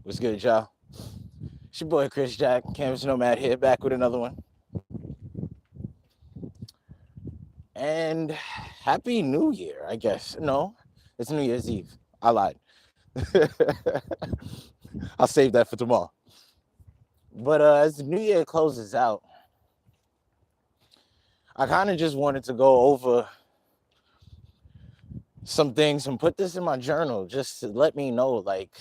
What's good, y'all? It's your boy Chris Jack, Canvas Nomad here, back with another one. And Happy New Year, I guess. No, it's New Year's Eve. I lied. I'll save that for tomorrow. But as the New Year closes out, I kind of just wanted to go over some things and put this in my journal just to let me know, like,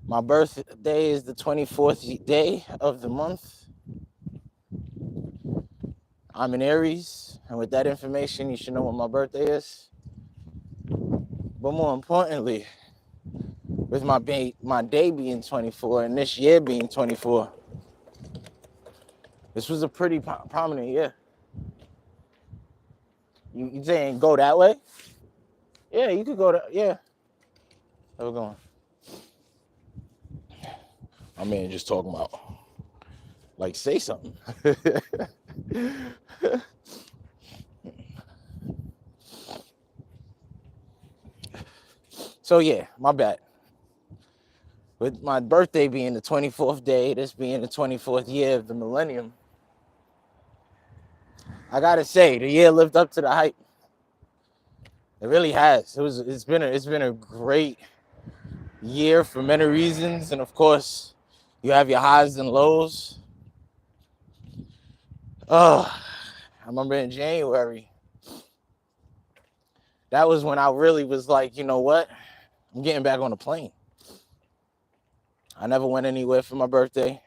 my birthday is the 24th day of the month. I'm an Aries, and with that information, you should know what my birthday is. But more importantly, with my day being 24 and this year being 24, this was a pretty prominent year. You saying go that way? Yeah, you could go to, yeah. How's it going? My man just talking about, like, say something. So yeah, my bad. With my birthday being the 24th day, this being the 24th year of the millennium, I gotta say, the year lived up to the hype. It really has. It's been a great year for many reasons, and of course, you have your highs and lows. I remember in January, that was when I really was like, you know what? I'm getting back on the plane. I never went anywhere for my birthday.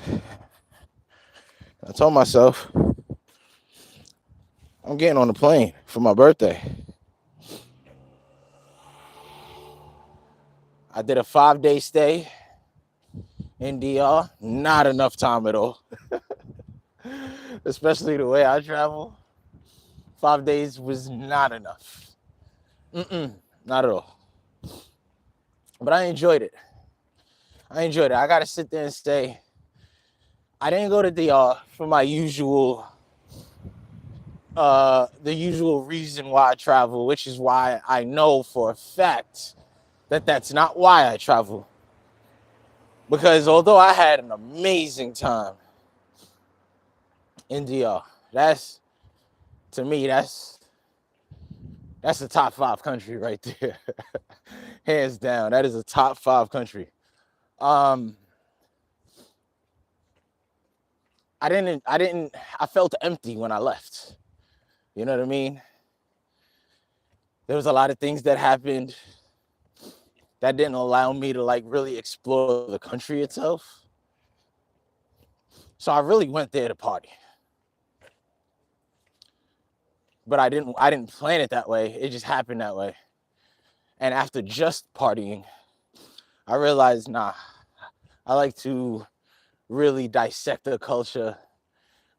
I told myself, I'm getting on the plane for my birthday. I did a 5-day stay in DR. Not enough time at all. Especially the way I travel. 5 days was not enough. Not at all. But I enjoyed it. I got to sit there and say, I didn't go to DR for my the usual reason why I travel, which is why I know for a fact that that's not why I travel. Because although I had an amazing time in DR, to me, that's a top 5 country right there. Hands down, that is a top 5 country. I felt empty when I left. You know what I mean? There was a lot of things that happened that didn't allow me to, like, really explore the country itself. So I really went there to party. But I didn't plan it that way. It just happened that way. And after just partying, I realized, nah, I like to really dissect the culture,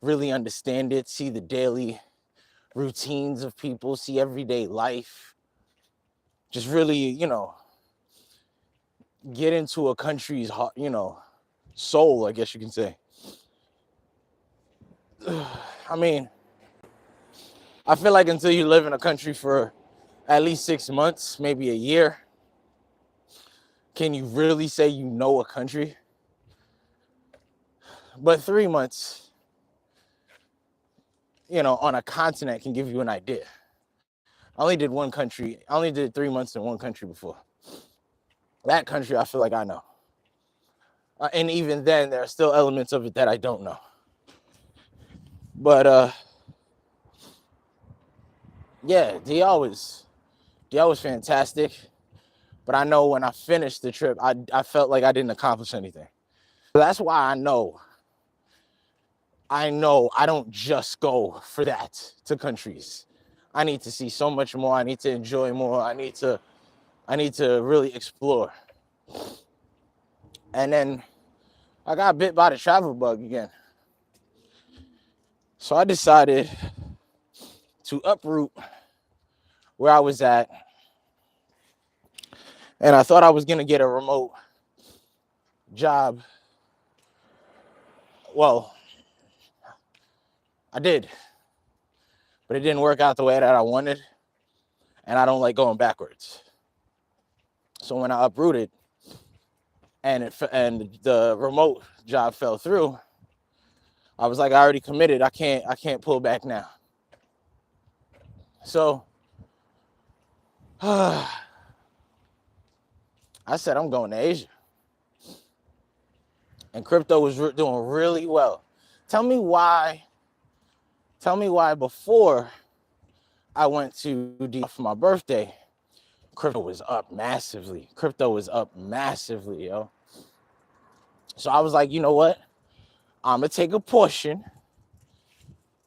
really understand it, see the daily routines of people, see everyday life. Just really, get into a country's heart, soul, I guess you can say. I mean, I feel like until you live in a country for at least 6 months, maybe a year, can you really say you know a country? But 3 months, on a continent can give you an idea. I only did 3 months in one country before. That country, I feel like I know. And even then, there are still elements of it that I don't know. But yeah, DR was fantastic. But I know when I finished the trip, I felt like I didn't accomplish anything. So that's why I don't just go for that to countries. I need to see so much more. I need to enjoy more. I need to really explore. And then I got bit by the travel bug again. So I decided to uproot where I was at. And I thought I was going to get a remote job. Well, I did. But it didn't work out the way that I wanted. And I don't like going backwards. So when I uprooted and the remote job fell through, I was like, I already committed. I can't pull back now. So I said, I'm going to Asia. And crypto was doing really well. Tell me why before I went to DR for my birthday, crypto was up massively. Yo. So I was like, you know what? I'm going to take a portion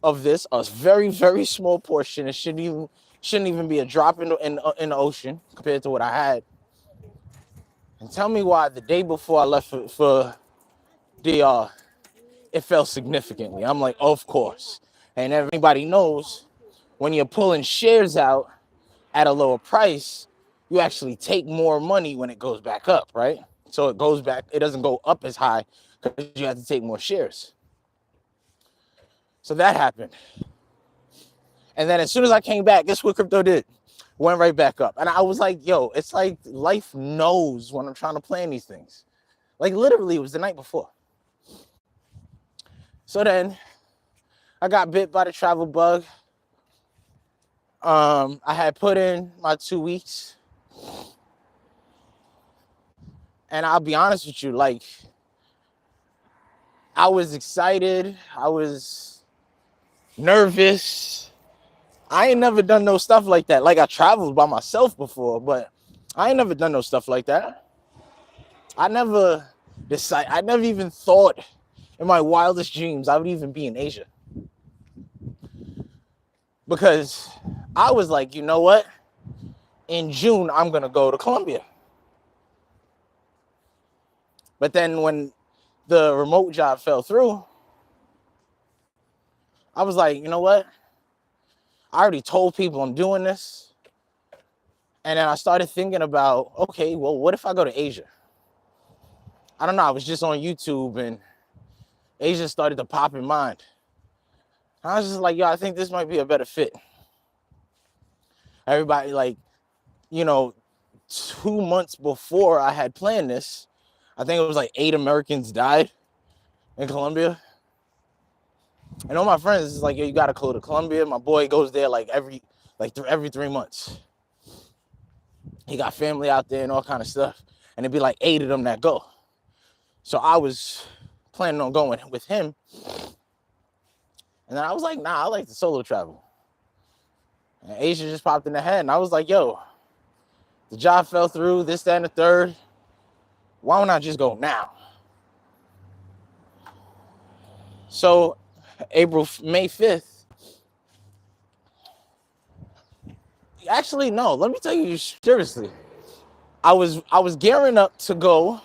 of this, a very, very small portion. It shouldn't even be a drop in the ocean compared to what I had. And tell me why the day before I left for DR, it fell significantly. I'm like, of course. And everybody knows when you're pulling shares out at a lower price, you actually take more money when it goes back up, right? So it goes back, it doesn't go up as high because you have to take more shares. So that happened. And then as soon as I came back, guess what crypto did? Went right back up. And I was like, yo, it's like life knows when I'm trying to plan these things. Like literally, it was the night before. So then I got bit by the travel bug. I had put in my 2 weeks. And I'll be honest with you, like, I was excited. I was nervous. I ain't never done no stuff like that. Like, I traveled by myself before, but I ain't never done no stuff like that. I never even thought in my wildest dreams I would even be in Asia. Because I was like, you know what? In June, I'm going to go to Colombia. But then when the remote job fell through, I was like, you know what? I already told people I'm doing this. And then I started thinking about, okay, well, what if I go to Asia? I don't know. I was just on YouTube and Asia started to pop in mind. I was just like, yo, I think this might be a better fit. Everybody, like, 2 months before I had planned this, I think it was like 8 Americans died in Colombia. And all my friends is like, yo, you gotta go to Colombia. My boy goes there every 3 months. He got family out there and all kind of stuff. And it'd be like 8 of them that go. So I was planning on going with him. And then I was like, nah, I like the solo travel. And Asia just popped in the head. And I was like, yo, the job fell through, this, that, and the third. Why don't I just go now? So May 5th. Actually, no, let me tell you seriously. I was gearing up to go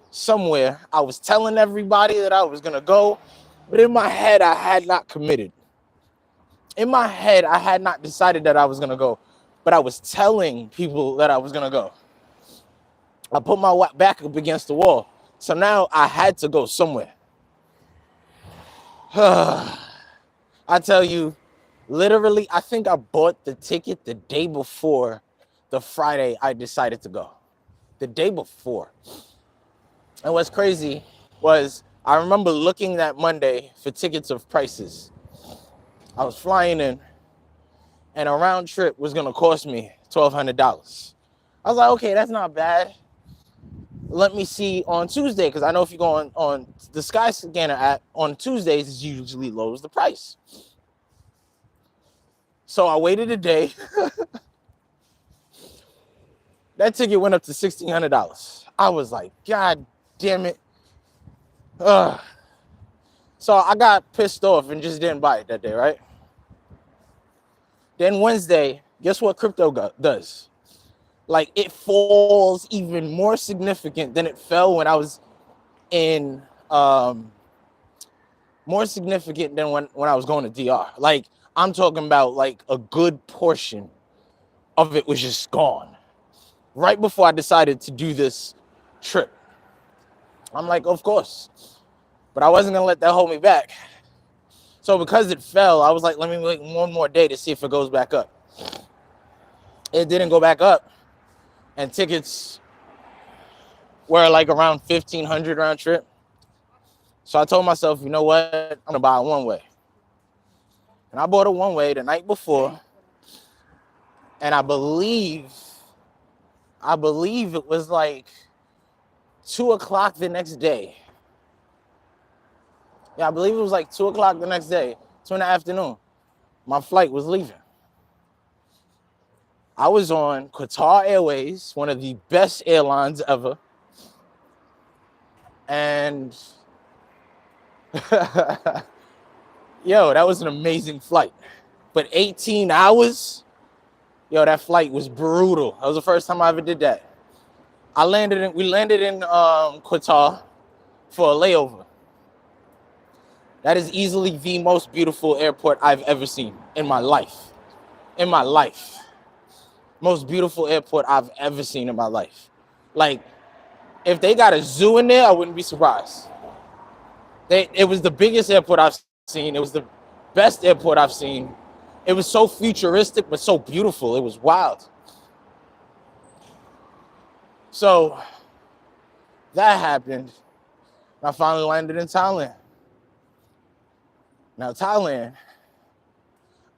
somewhere. I was telling everybody that I was going to go. But in my head, I had not committed. In my head, I had not decided that I was going to go. But I was telling people that I was going to go. I put my back up against the wall. So now I had to go somewhere. I tell you, literally, I think I bought the ticket the day before the Friday I decided to go. The day before. And what's crazy was I remember looking that Monday for tickets of prices. I was flying in, and a round trip was going to cost me $1,200. I was like, okay, that's not bad. Let me see on Tuesday, because I know if you go on the Skyscanner app, on Tuesdays, it usually lowers the price. So I waited a day. That ticket went up to $1,600. I was like, God damn it. So I got pissed off and just didn't buy it that day, right? Then Wednesday, guess what crypto does? Like, it falls even more significant than it fell when I was in, more significant than when I was going to DR. Like, I'm talking about like a good portion of it was just gone. Right before I decided to do this trip. I'm like, of course. But I wasn't going to let that hold me back. So because it fell, I was like, let me wait one more day to see if it goes back up. It didn't go back up. And tickets were like around 1,500 round trip. So I told myself, you know what? I'm gonna buy a one-way. And I bought a one-way the night before. And I believe it was like 2 o'clock the next day. Yeah, I believe it was like 2 o'clock the next day, 2 in the afternoon. My flight was leaving. I was on Qatar Airways, one of the best airlines ever. And yo, that was an amazing flight. But 18 hours, yo, that flight was brutal. That was the first time I ever did that. We landed in Qatar for a layover. That is easily the most beautiful airport I've ever seen in my life. In my life. Most beautiful airport I've ever seen in my life. Like, if they got a zoo in there, I wouldn't be surprised. It was the biggest airport I've seen. It was the best airport I've seen. It was so futuristic, but so beautiful. It was wild. So that happened. I finally landed in Thailand. Now, Thailand,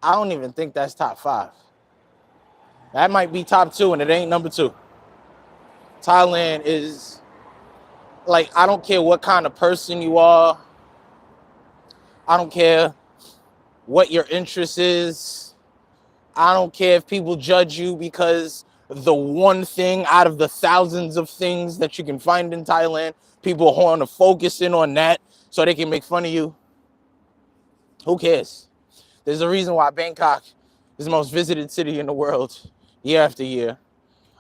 I don't even think that's top 5. That might be top 2, and it ain't number 2. Thailand is, like, I don't care what kind of person you are. I don't care what your interest is. I don't care if people judge you because the one thing out of the thousands of things that you can find in Thailand, people want to focus in on that so they can make fun of you. Who cares? There's a reason why Bangkok is the most visited city in the world year after year.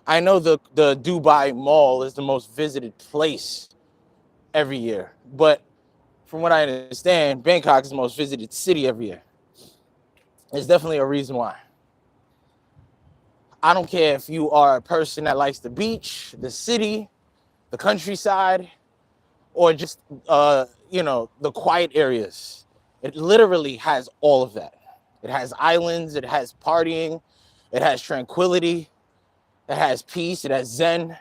I know the Dubai Mall is the most visited place every year, but from what I understand, Bangkok is the most visited city every year. There's definitely a reason why. I don't care if you are a person that likes the beach, the city, the countryside, or just, the quiet areas. It literally has all of that. It has islands, it has partying, it has tranquility, it has peace, it has zen.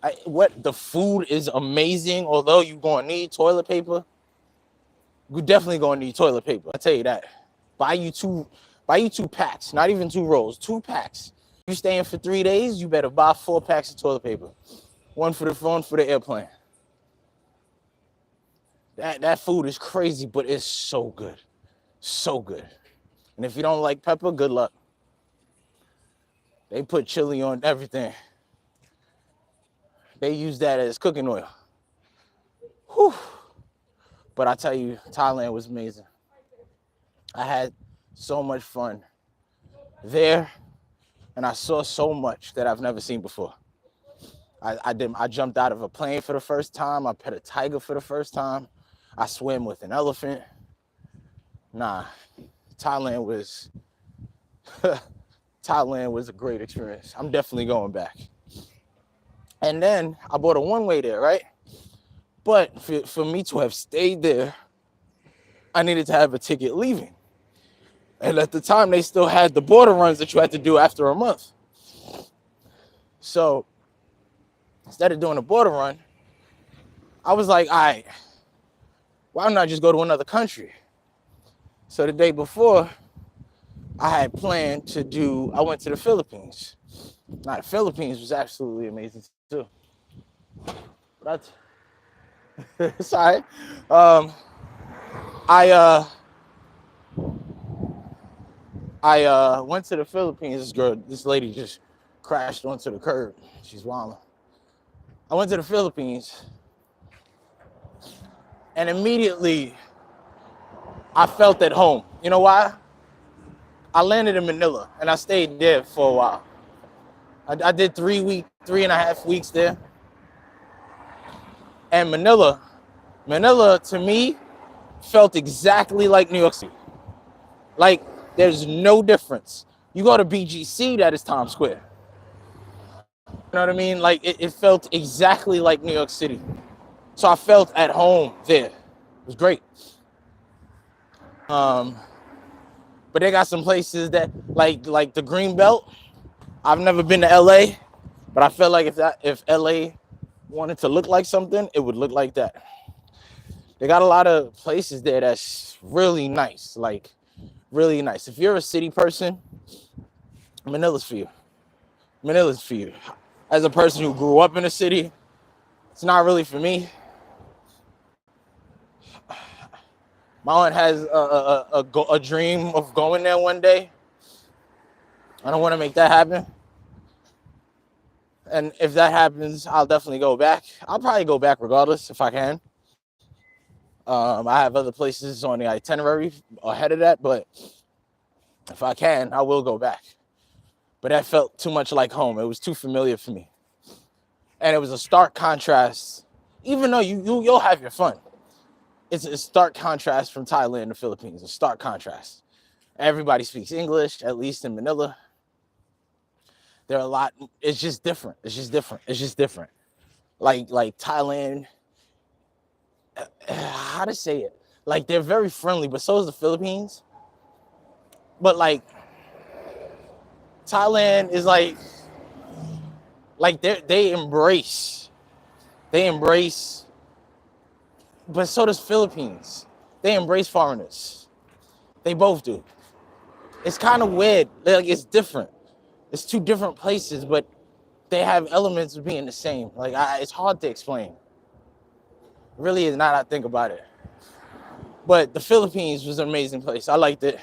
The food is amazing, although you're going to need toilet paper. You're definitely going to need toilet paper, I'll tell you that. Buy you two packs, not even 2 rolls, 2 packs. You staying for 3 days, you better buy 4 packs of toilet paper. One for the phone, for the airplane. That food is crazy, but it's so good. So good. And if you don't like pepper, good luck. They put chili on everything. They use that as cooking oil. Whew. But I tell you, Thailand was amazing. I had so much fun there, and I saw so much that I've never seen before. I jumped out of a plane for the first time. I pet a tiger for the first time. I swam with an elephant. Thailand was a great experience. I'm definitely going back. And then I bought a one-way there, right? But for me to have stayed there, I needed to have a ticket leaving. And at the time, they still had the border runs that you had to do after a month. So instead of doing a border run, I was like, all right, why don't I just go to another country? So the day before, I had planned I went to the Philippines. Now, the Philippines was absolutely amazing too. But sorry. I went to the Philippines. This lady just crashed onto the curb. She's wilding. I went to the Philippines, and immediately I felt at home. You know why? I landed in Manila, and I stayed there for a while. I did 3.5 weeks there. And Manila to me felt exactly like New York City. Like, there's no difference. You go to BGC, that is Times Square. You know what I mean? Like, it felt exactly like New York City. So I felt at home there. It was great. But they got some places that, like the Green Belt. I've never been to LA, But I felt like if LA wanted to look like something, it would look like that. They got a lot of places there that's really nice, like really nice. If you're a city person, Manila's for you. Manila's for you. As a person who grew up in a city, it's not really for me. My aunt has a dream of going there one day. I don't want to make that happen. And if that happens, I'll definitely go back. I'll probably go back regardless if I can. I have other places on the itinerary ahead of that, but if I can, I will go back. But that felt too much like home. It was too familiar for me. And it was a stark contrast. Even though you'll have your fun, it's a stark contrast from Thailand to Philippines. A stark contrast. Everybody speaks English, at least in Manila. There are a lot. It's just different. It's just different. It's just different. Like Thailand. How to say it? Like they're very friendly, but so is the Philippines. But like Thailand is like they embrace, but so does Philippines. They embrace foreigners. They both do. It's kind of weird. Like it's different. It's two different places, but they have elements of being the same. Like it's hard to explain. It really is not. I think about it. But the Philippines was an amazing place. I liked it.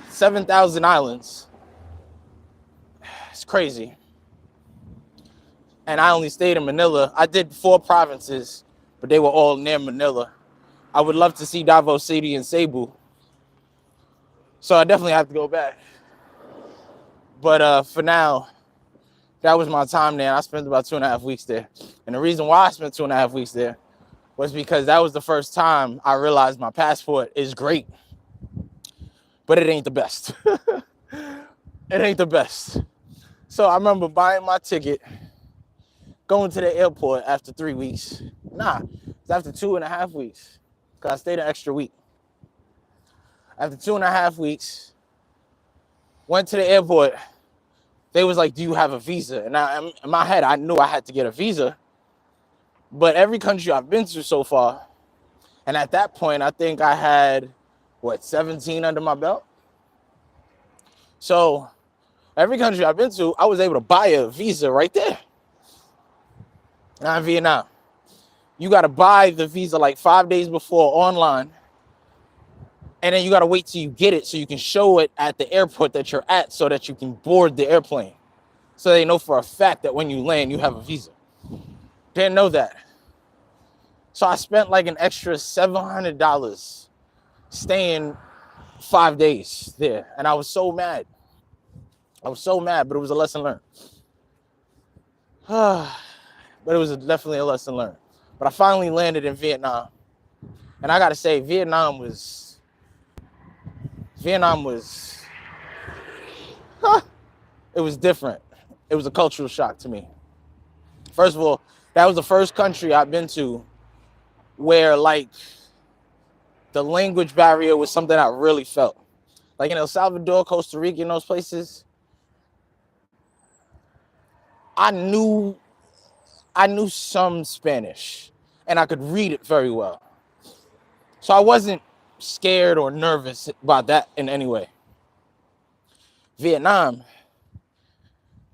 7,000 islands. It's crazy. And I only stayed in Manila. I did 4 provinces, but they were all near Manila. I would love to see Davao City and Cebu. So I definitely have to go back. But for now, that was my time there. I spent about 2.5 weeks there. And the reason why I spent 2.5 weeks there was because that was the first time I realized my passport is great, but it ain't the best. It ain't the best. So I remember buying my ticket, going to the airport after 3 weeks. Nah, it's after 2.5 weeks, because I stayed an extra week. After 2.5 weeks, went to the airport. They was like, do you have a visa? And in my head, I knew I had to get a visa. But every country I've been to so far, and at that point, I think I had, 17 under my belt? So every country I've been to, I was able to buy a visa right there. Now in Vietnam, you got to buy the visa like 5 days before online. And then you got to wait till you get it so you can show it at the airport that you're at so that you can board the airplane. So they know for a fact that when you land, you have a visa. Didn't know that. So I spent like an extra $700 staying 5 days there. And I was so mad. But it was a lesson learned. But it was definitely a lesson learned. But I finally landed in Vietnam. And I got to say, Vietnam was, it was different. It was a cultural shock to me. First of all, that was the first country I've been to where like the language barrier was something I really felt. Like in El Salvador, Costa Rica, in those places, I knew some Spanish and I could read it very well. So I wasn't scared or nervous about that in any way. Vietnam,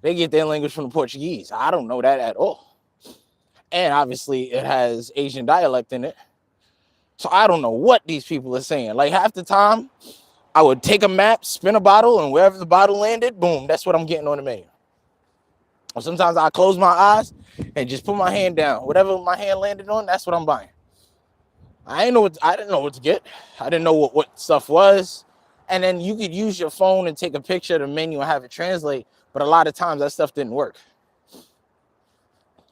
they get their language from the Portuguese. I don't know that at all. And obviously it has Asian dialect in it. So I don't know what these people are saying. Like half the time, I would take a map, spin a bottle, and wherever the bottle landed, boom, that's what I'm getting on the menu. Or sometimes I close my eyes and just put my hand down. Whatever my hand landed on, that's what I'm buying. I didn't know what to get. I didn't know what stuff was. And then you could use your phone and take a picture of the menu and have it translate. But a lot of times that stuff didn't work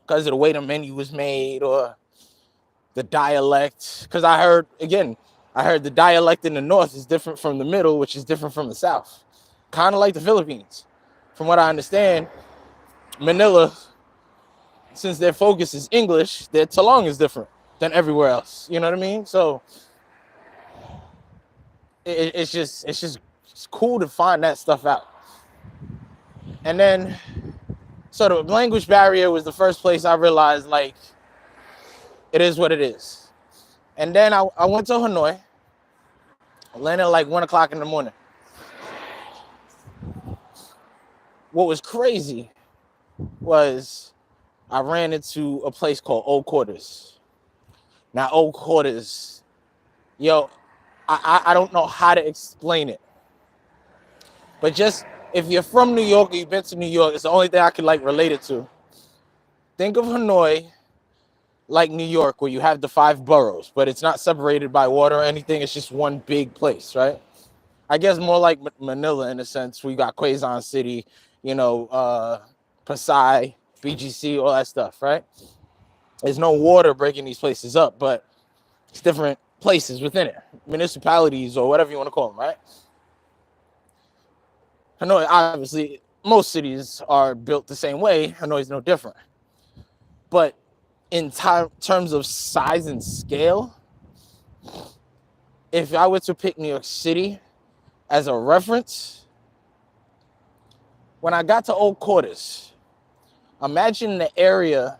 because of the way the menu was made or the dialect. Because I heard the dialect in the north is different from the middle, which is different from the south. Kind of like the Philippines. From what I understand, Manila, since their focus is English, their Talong is different than everywhere else. You know what I mean? So it's cool to find that stuff out. And then So the language barrier was the first place I realized, like, it is what it is. And then I went to Hanoi. I landed at like 1 o'clock in the morning. What was crazy was I ran into a place called Old Quarters. Now, Old Quarters, yo, I don't know how to explain it. But just, if you're from New York or you've been to New York, it's the only thing I can like relate it to. Think of Hanoi like New York, where you have the 5 boroughs, but it's not separated by water or anything. It's just one big place, right? I guess more like Manila in a sense. We got Quezon City, Pasay, BGC, all that stuff, right? There's no water breaking these places up, but it's different places within it, municipalities or whatever you want to call them, right? Hanoi, obviously, most cities are built the same way. Hanoi is no different. But in terms of size and scale, if I were to pick New York City as a reference, when I got to Old Quarters, imagine the area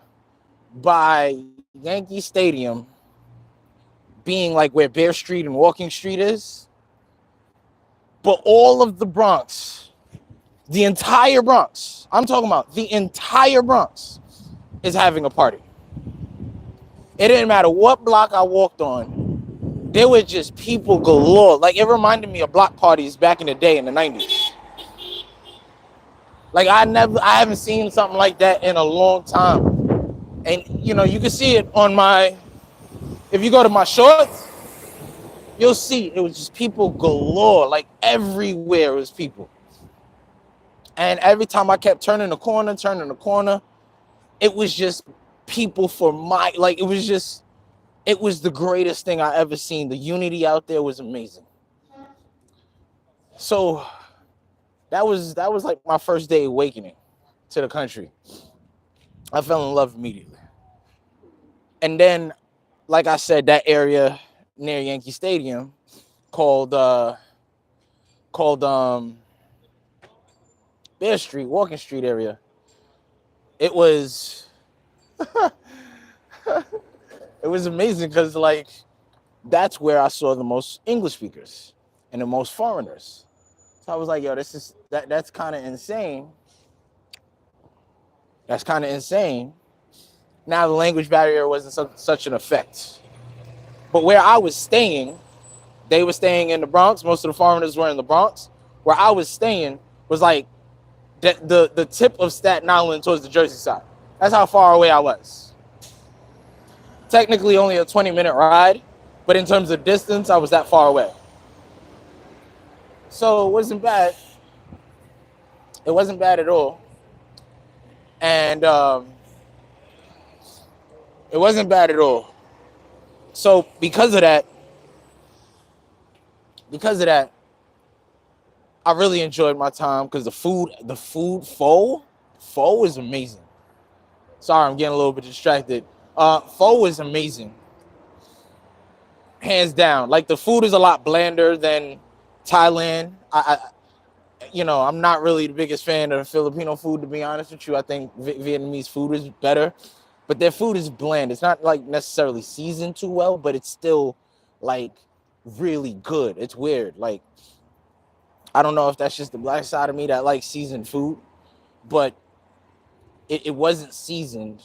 by Yankee Stadium being like where Bear Street and Walking Street is, but all of the Bronx, the entire Bronx, I'm talking about the entire Bronx, is having a party. It didn't matter what block I walked on, there were just people galore. Like, it reminded me of block parties back in the day in the 90s. Like, I haven't seen something like that in a long time. And, you can see it on if you go to my shorts, you'll see it was just people galore. Like, everywhere was people. And every time I kept turning the corner, it was just people it was the greatest thing I ever seen. The unity out there was amazing. So that was like my first day awakening to the country. I fell in love immediately. And then, like I said, that area near Yankee Stadium called Bear Street, Walking Street area. It was it was amazing because, like, that's where I saw the most English speakers and the most foreigners. So I was like, yo, that's kind of insane. That's kind of insane. Now the language barrier wasn't such an effect. But where I was staying, they were staying in the Bronx. Most of the foreigners were in the Bronx. Where I was staying was like the tip of Staten Island towards the Jersey side. That's how far away I was. Technically only a 20-minute ride, but in terms of distance, I was that far away. So it wasn't bad. It wasn't bad at all. And it wasn't bad at all. So because of that, I really enjoyed my time because the food, pho is amazing. Sorry, I'm getting a little bit distracted. Pho is amazing. Hands down. Like, the food is a lot blander than Thailand. I'm not really the biggest fan of the Filipino food, to be honest with you. I think Vietnamese food is better, but their food is bland. It's not like necessarily seasoned too well, but it's still like really good. It's weird. Like, I don't know if that's just the black side of me that likes seasoned food, but it wasn't seasoned,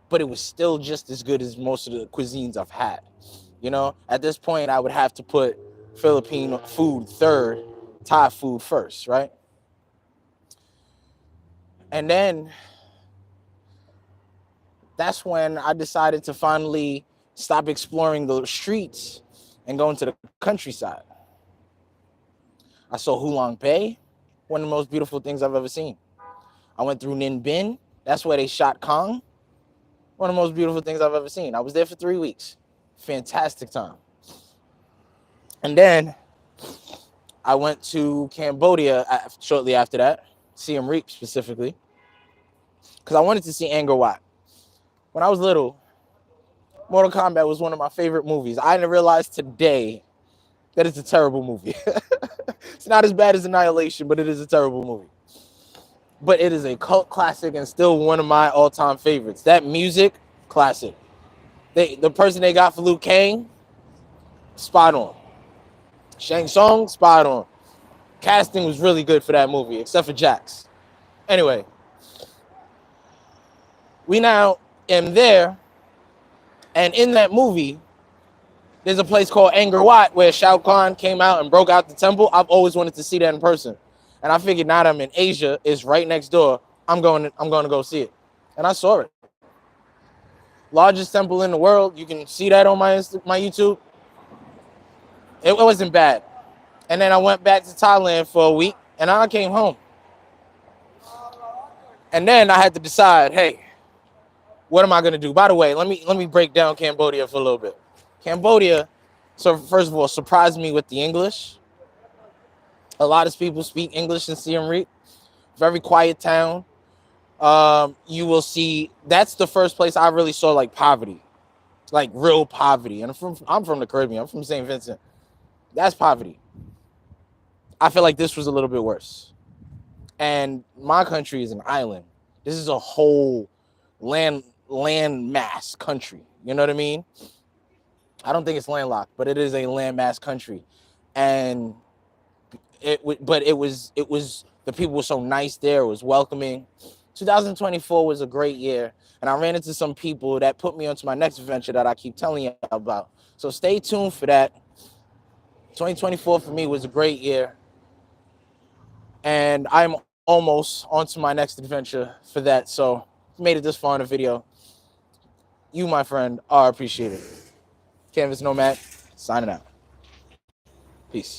but it was still just as good as most of the cuisines I've had. At this point, I would have to put Filipino food third, Thai food first, right? And then that's when I decided to finally stop exploring the streets and go into the countryside. I saw Hulong Bay, one of the most beautiful things I've ever seen. I went through Ninh Binh. That's where they shot Kong. One of the most beautiful things I've ever seen. I was there for 3 weeks. Fantastic time. And then I went to Cambodia shortly after that, Siem Reap specifically, because I wanted to see Angkor Wat. When I was little, Mortal Kombat was one of my favorite movies. I didn't realize today that it's a terrible movie. It's not as bad as Annihilation, but it is a terrible movie. but it is a cult classic and still one of my all-time favorites. That music, classic. The person they got for Liu Kang, spot on. Shang Tsung, spot on. Casting was really good for that movie, except for Jax. Anyway, we now am there, and in that movie, there's a place called Angkor Wat where Shao Kahn came out and broke out the temple. I've always wanted to see that in person, and I figured now that I'm in Asia, it's right next door. I'm going to go see it, and I saw it. Largest temple in the world. You can see that on my YouTube. It wasn't bad. And then I went back to Thailand for a week, and I came home. And then I had to decide, hey, what am I gonna do? By the way, let me break down Cambodia for a little bit. Cambodia, so first of all, surprised me with the English. A lot of people speak English in Siem Reap. Very quiet town. You will see, that's the first place I really saw like poverty, like real poverty. And I'm from the Caribbean. I'm from St. Vincent. That's poverty. I feel like this was a little bit worse. And my country is an island. This is a whole land mass country. You know what I mean? I don't think it's landlocked, but it is a land mass country. And it was the people were so nice there. It was welcoming. 2024 was a great year, and I ran into some people that put me onto my next adventure that I keep telling you about. So stay tuned for that. 2024 for me was a great year, and I'm almost onto my next adventure for that. So if you made it this far in the video, you, my friend, are appreciated. Canvas Nomad, signing out. Peace.